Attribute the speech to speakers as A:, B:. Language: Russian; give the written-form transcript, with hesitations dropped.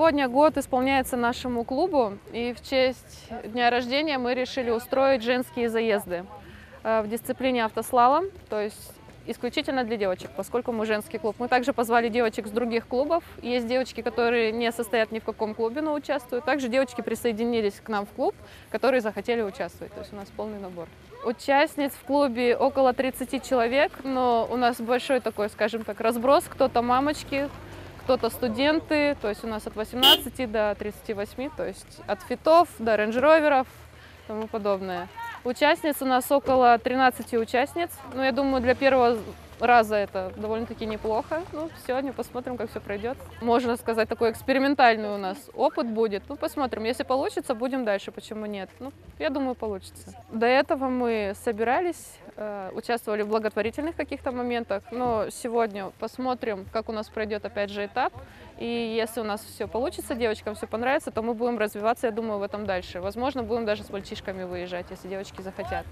A: Сегодня год исполняется нашему клубу, и в честь дня рождения мы решили устроить женские заезды в дисциплине автослалом, то есть исключительно для девочек, поскольку мы женский клуб. Мы также позвали девочек с других клубов. Есть девочки, которые не состоят ни в каком клубе, но участвуют. Также девочки присоединились к нам в клуб, которые захотели участвовать. То есть у нас полный набор. Участниц в клубе около 30 человек, но у нас большой такой, скажем так, разброс. Кто-то мамочки, кто-то студенты, то есть у нас от 18 до 38, то есть от фитов до рейндж-роверов и тому подобное. Участниц у нас около 13 участниц. Ну, я думаю, для первого раза это довольно-таки неплохо. Ну, сегодня посмотрим, как все пройдет. Можно сказать, такой экспериментальный у нас опыт будет. Ну, посмотрим. Если получится, будем дальше. Почему нет? Ну, я думаю, получится. До этого мы собирались, участвовали в благотворительных каких-то моментах. Но сегодня посмотрим, как у нас пройдет опять же этап. И если у нас все получится, девочкам все понравится, то мы будем развиваться, я думаю, в этом дальше. Возможно, будем даже с мальчишками выезжать, если девочки захотят.